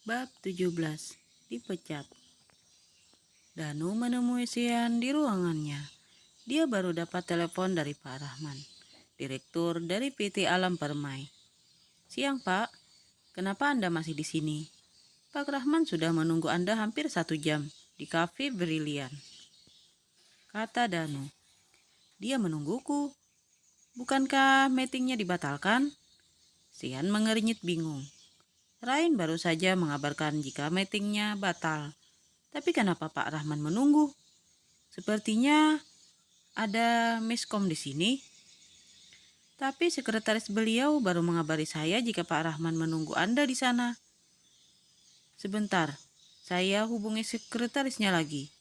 Bab 17. Dipecat. Danu menemui Sian di ruangannya. Dia baru dapat telepon dari Pak Rahman, direktur dari PT Alam Permai. "Siang, Pak. Kenapa Anda masih di sini?" "Pak Rahman sudah menunggu Anda hampir 1 jam di Cafe Brilian," kata Danu. "Dia menungguku. Bukankah meetingnya dibatalkan?" Sian mengernyit bingung. Rain baru saja mengabarkan jika meetingnya batal. Tapi kenapa Pak Rahman menunggu? Sepertinya ada miskom di sini. Tapi sekretaris beliau baru mengabari saya jika Pak Rahman menunggu Anda di sana. Sebentar, saya hubungi sekretarisnya lagi.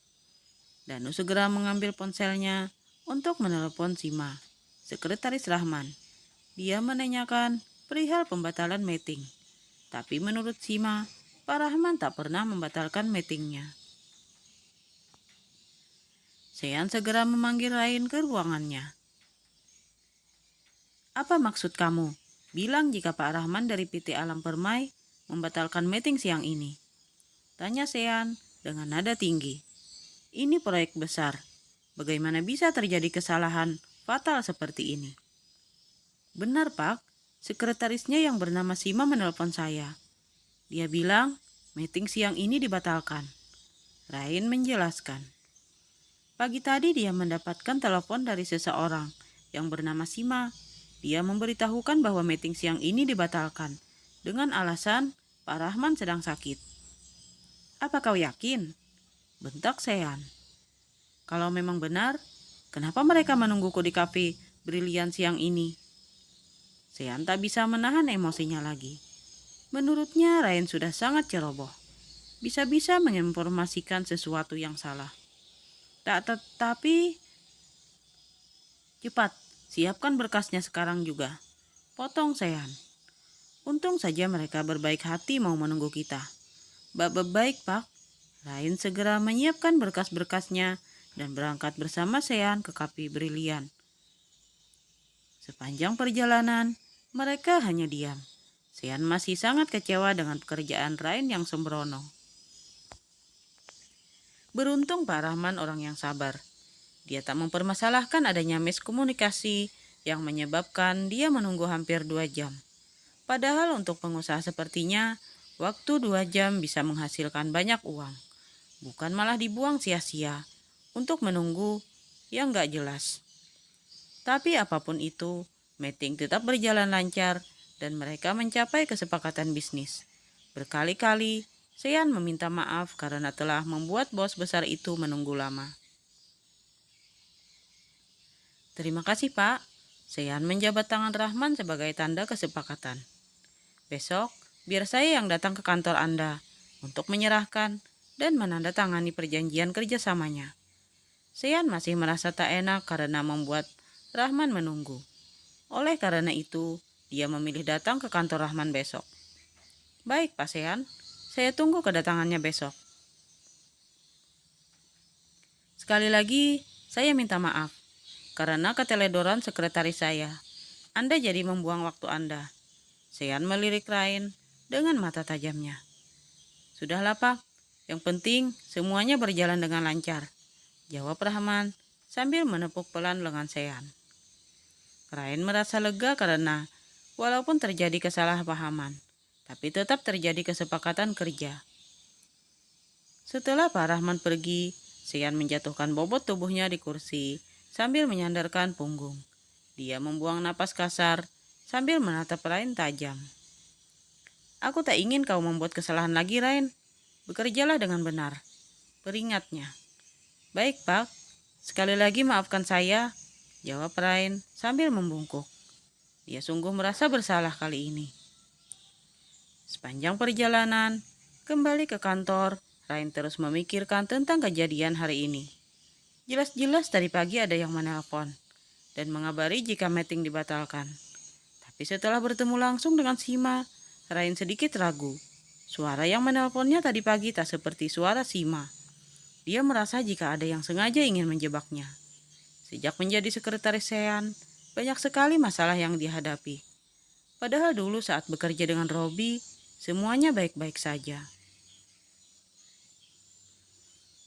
Danu segera mengambil ponselnya untuk menelepon Sima, sekretaris Rahman. Dia menanyakan perihal pembatalan meeting. Tapi menurut Sima, Pak Rahman tak pernah membatalkan meetingnya. Sean segera memanggil Rain ke ruangannya. "Apa maksud kamu? Bilang jika Pak Rahman dari PT Alam Permai membatalkan meeting siang ini," tanya Sean dengan nada tinggi. "Ini proyek besar. Bagaimana bisa terjadi kesalahan fatal seperti ini?" "Benar, Pak. Sekretarisnya yang bernama Sima menelpon saya. Dia bilang meeting siang ini dibatalkan," Rain menjelaskan. "Pagi tadi dia mendapatkan telepon dari seseorang yang bernama Sima. Dia memberitahukan bahwa meeting siang ini dibatalkan dengan alasan Pak Rahman sedang sakit." "Apa kau yakin?" bentak Sean. "Kalau memang benar, kenapa mereka menungguku di kafe Brilian siang ini?" Sean tak bisa menahan emosinya lagi. Menurutnya Rain sudah sangat ceroboh. Bisa-bisa menginformasikan sesuatu yang salah. Tetapi cepat, siapkan berkasnya sekarang juga, potong Sean. Untung saja mereka berbaik hati mau menunggu kita. Baik, Pak." Rain segera menyiapkan berkas-berkasnya dan berangkat bersama Sean ke Kafe Brilian. Sepanjang perjalanan, mereka hanya diam. Sean masih sangat kecewa dengan pekerjaan Rain yang sembrono. Beruntung Pak Rahman orang yang sabar. Dia tak mempermasalahkan adanya miskomunikasi yang menyebabkan dia menunggu hampir 2 jam. Padahal untuk pengusaha sepertinya, waktu 2 jam bisa menghasilkan banyak uang. Bukan malah dibuang sia-sia untuk menunggu yang gak jelas. Tapi apapun itu, meeting tetap berjalan lancar dan mereka mencapai kesepakatan bisnis. Berkali-kali, Sean meminta maaf karena telah membuat bos besar itu menunggu lama. "Terima kasih, Pak." Sean menjabat tangan Rahman sebagai tanda kesepakatan. "Besok, biar saya yang datang ke kantor Anda untuk menyerahkan dan menandatangani perjanjian kerjasamanya." Sean masih merasa tak enak karena membuat Rahman menunggu. Oleh karena itu, dia memilih datang ke kantor Rahman besok. "Baik, Pak Sean, saya tunggu kedatangannya besok. Sekali lagi, saya minta maaf karena keteledoran sekretaris saya. Anda jadi membuang waktu Anda." Sean melirik Rain dengan mata tajamnya. "Sudahlah, Pak. Yang penting semuanya berjalan dengan lancar," jawab Rahman sambil menepuk pelan lengan Sean. Rain merasa lega karena walaupun terjadi kesalahpahaman, tapi tetap terjadi kesepakatan kerja. Setelah Pak Rahman pergi, Sean menjatuhkan bobot tubuhnya di kursi sambil menyandarkan punggung. Dia membuang napas kasar sambil menatap Rain tajam. "Aku tak ingin kau membuat kesalahan lagi, Rain. Bekerjalah dengan benar," peringatnya. "Baik, Pak. Sekali lagi maafkan saya," jawab Rain sambil membungkuk. Dia sungguh merasa bersalah kali ini. Sepanjang perjalanan, kembali ke kantor, Rain terus memikirkan tentang kejadian hari ini. Jelas-jelas tadi pagi ada yang menelpon dan mengabari jika meeting dibatalkan. Tapi setelah bertemu langsung dengan Sima, Rain sedikit ragu. Suara yang menelponnya tadi pagi tak seperti suara Sima. Dia merasa jika ada yang sengaja ingin menjebaknya. Sejak menjadi sekretaris Sean, banyak sekali masalah yang dihadapi. Padahal dulu saat bekerja dengan Robi, semuanya baik-baik saja.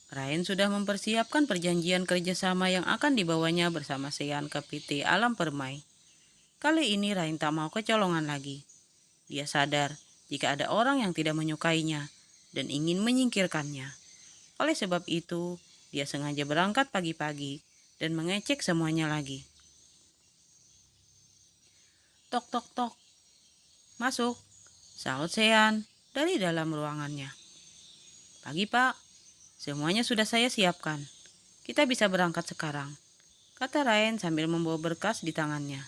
Ryan sudah mempersiapkan perjanjian kerjasama yang akan dibawanya bersama Sean ke PT Alam Permai. Kali ini Ryan tak mau kecolongan lagi. Dia sadar jika ada orang yang tidak menyukainya dan ingin menyingkirkannya. Oleh sebab itu, dia sengaja berangkat pagi-pagi dan mengecek semuanya lagi. Tok tok tok, masuk, sahut Sean dari dalam ruangannya. Pagi Pak, semuanya sudah saya siapkan. Kita bisa berangkat sekarang, kata Ryan sambil membawa berkas di tangannya.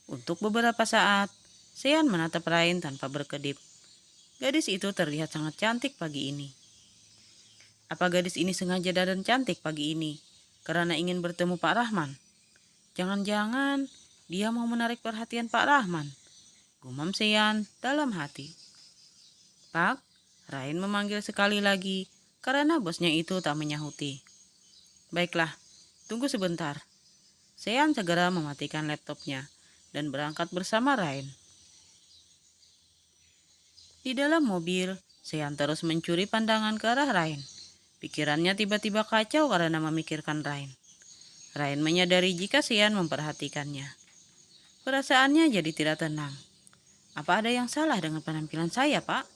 Untuk beberapa saat, Sean menatap Ryan tanpa berkedip. Gadis itu terlihat sangat cantik pagi ini. Apa gadis ini sengaja dandan cantik pagi ini karena ingin bertemu Pak Rahman? Jangan-jangan dia mau menarik perhatian Pak Rahman, gumam Sean dalam hati. Pak, Ryan memanggil sekali lagi karena bosnya itu tak menyahuti. Baiklah, tunggu sebentar. Sean segera mematikan laptopnya dan berangkat bersama Ryan. Di dalam mobil, Sean terus mencuri pandangan ke arah Ryan. Pikirannya tiba-tiba kacau karena memikirkan Ryan. Ryan menyadari jika Sean memperhatikannya. Perasaannya jadi tidak tenang. Apa ada yang salah dengan penampilan saya, Pak?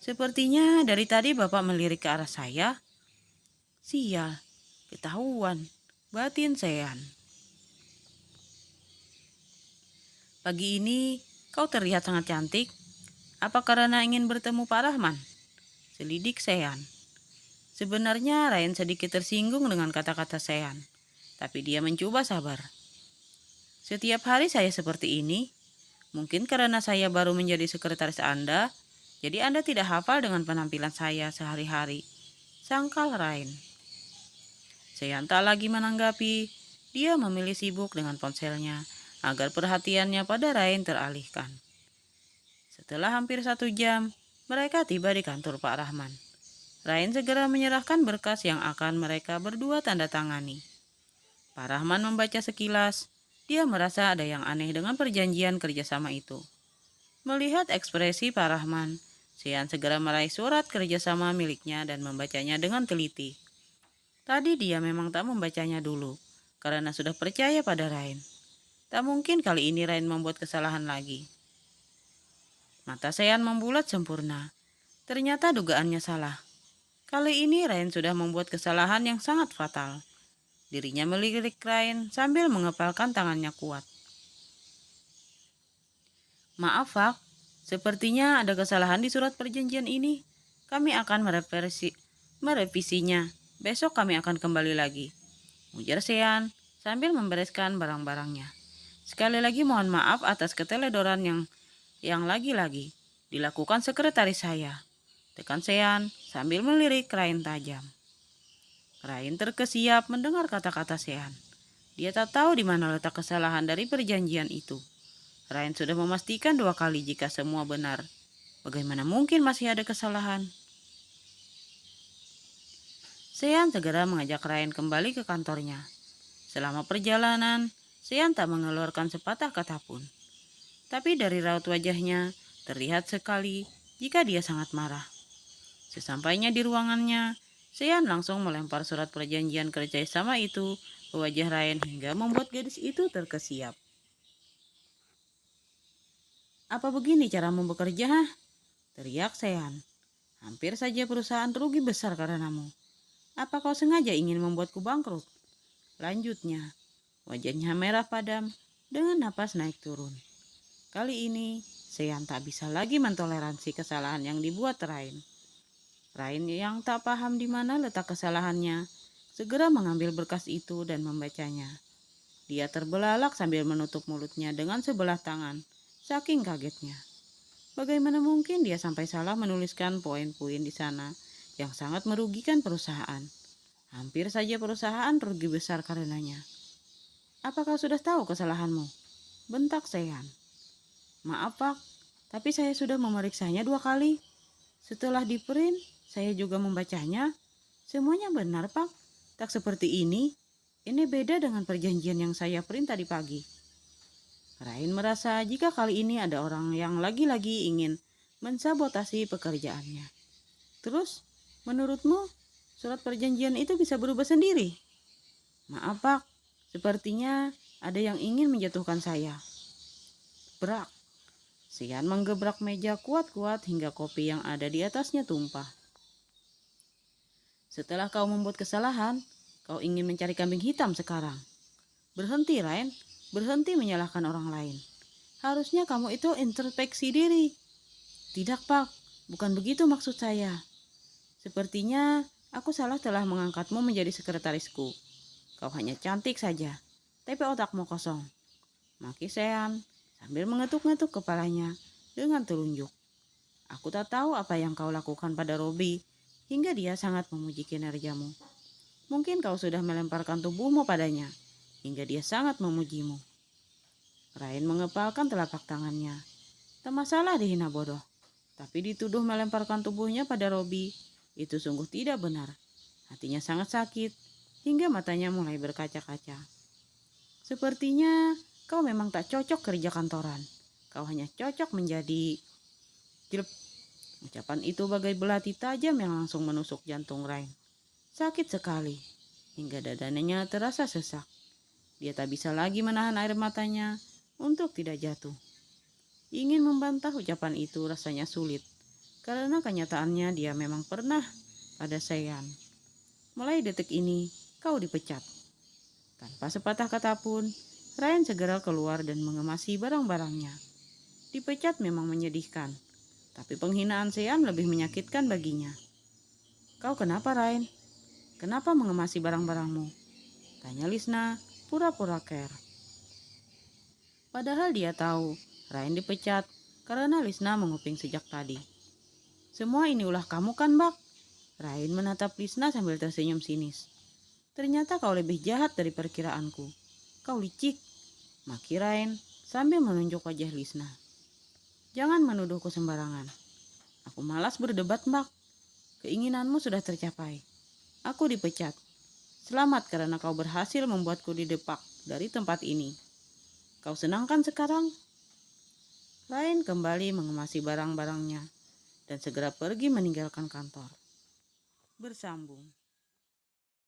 Sepertinya dari tadi Bapak melirik ke arah saya. Sial, ketahuan, batin Sean. Pagi ini kau terlihat sangat cantik. Apa karena ingin bertemu Pak Rahman? Selidik Sean. Sebenarnya Ryan sedikit tersinggung dengan kata-kata Sean, tapi dia mencoba sabar. Setiap hari saya seperti ini, mungkin karena saya baru menjadi sekretaris Anda, jadi Anda tidak hafal dengan penampilan saya sehari-hari, sangkal Ryan. Sean tak lagi menanggapi, dia memilih sibuk dengan ponselnya agar perhatiannya pada Ryan teralihkan. Setelah hampir 1 jam, mereka tiba di kantor Pak Rahman. Ryan segera menyerahkan berkas yang akan mereka berdua tanda tangani. Pak Rahman membaca sekilas, dia merasa ada yang aneh dengan perjanjian kerjasama itu. Melihat ekspresi Pak Rahman, Sean segera meraih surat kerjasama miliknya dan membacanya dengan teliti. Tadi dia memang tak membacanya dulu, karena sudah percaya pada Ryan. Tak mungkin kali ini Ryan membuat kesalahan lagi. Mata Sean membulat sempurna. Ternyata dugaannya salah. Kali ini Ryan sudah membuat kesalahan yang sangat fatal. Dirinya melirik Ryan sambil mengepalkan tangannya kuat. Maaf, Fak. Sepertinya ada kesalahan di surat perjanjian ini. Kami akan merevisinya. Besok kami akan kembali lagi, ujar Sean sambil membereskan barang-barangnya. Sekali lagi mohon maaf atas keteledoran yang lagi-lagi dilakukan sekretaris saya, tekan Sean sambil melirik Ryan tajam. Ryan terkesiap mendengar kata-kata Sean. Dia tak tahu di mana letak kesalahan dari perjanjian itu. Ryan sudah memastikan 2 kali jika semua benar. Bagaimana mungkin masih ada kesalahan? Sean segera mengajak Ryan kembali ke kantornya. Selama perjalanan, Sean tak mengeluarkan sepatah kata pun. Tapi dari raut wajahnya, terlihat sekali jika dia sangat marah. Sesampainya di ruangannya, Sean langsung melempar surat perjanjian kerjasama itu ke wajah Ryan hingga membuat gadis itu terkesiap. Apa begini caramu bekerja? Teriak Sean. Hampir saja perusahaan rugi besar karenamu. Apa kau sengaja ingin membuatku bangkrut? Lanjutnya, wajahnya merah padam dengan napas naik turun. Kali ini, Sean tak bisa lagi mentoleransi kesalahan yang dibuat Ryan. Ryan yang tak paham di mana letak kesalahannya, segera mengambil berkas itu dan membacanya. Dia terbelalak sambil menutup mulutnya dengan sebelah tangan, saking kagetnya. Bagaimana mungkin dia sampai salah menuliskan poin-poin di sana yang sangat merugikan perusahaan. Hampir saja perusahaan rugi besar karenanya. Apakah sudah tahu kesalahanmu? Bentak Sean. Maaf Pak, tapi saya sudah memeriksanya 2 kali. Setelah di-print, saya juga membacanya. Semuanya benar Pak, tak seperti ini. Ini beda dengan perjanjian yang saya print tadi pagi. Ryan merasa jika kali ini ada orang yang lagi-lagi ingin mensabotasi pekerjaannya. Terus, menurutmu, Surat perjanjian itu bisa berubah sendiri. Maaf Pak, sepertinya ada yang ingin menjatuhkan saya. Brak. Sian menggebrak meja kuat-kuat hingga kopi yang ada di atasnya tumpah. Setelah kau membuat kesalahan, kau ingin mencari kambing hitam sekarang. Berhenti, Rain. Berhenti menyalahkan orang lain. Harusnya kamu itu introspeksi diri. Tidak, Pak. Bukan begitu maksud saya. Sepertinya aku salah telah mengangkatmu menjadi sekretarisku. Kau hanya cantik saja, tapi otakmu kosong. Maki Sean sambil mengetuk-ngetuk kepalanya dengan telunjuk. Aku tak tahu apa yang kau lakukan pada Robi hingga dia sangat memuji kinerjamu. Mungkin kau sudah melemparkan tubuhmu padanya hingga dia sangat memujimu. Ryan mengepalkan telapak tangannya. Tak masalah dihina bodoh, tapi dituduh melemparkan tubuhnya pada Robi itu sungguh tidak benar. Hatinya sangat sakit hingga matanya mulai berkaca-kaca. Sepertinya kau memang tak cocok kerja kantoran. Kau hanya cocok menjadi jelek. Ucapan itu bagai belati tajam yang langsung menusuk jantung Ryan. Sakit sekali, hingga dadanya terasa sesak. Dia tak bisa lagi menahan air matanya untuk tidak jatuh. Ingin membantah ucapan itu rasanya sulit, karena kenyataannya dia memang pernah pada Sean. Mulai detik ini, kau dipecat. Tanpa sepatah kata pun, Ryan segera keluar dan mengemasi barang-barangnya. Dipecat memang menyedihkan, tapi penghinaan Sean lebih menyakitkan baginya. Kau kenapa, Ryan? Kenapa mengemasi barang-barangmu? Tanya Lisna, pura-pura care. Padahal dia tahu, Ryan dipecat karena Lisna menguping sejak tadi. Semua ini ulah kamu kan, Bak? Ryan menatap Lisna sambil tersenyum sinis. Ternyata kau lebih jahat dari perkiraanku. Kau licik, maki Ryan sambil menunjuk wajah Lisna. Jangan menuduhku sembarangan. Aku malas berdebat, Mbak. Keinginanmu sudah tercapai. Aku dipecat. Selamat karena kau berhasil membuatku didepak dari tempat ini. Kau senang kan sekarang? Ryan kembali mengemasi barang-barangnya dan segera pergi meninggalkan kantor. Bersambung.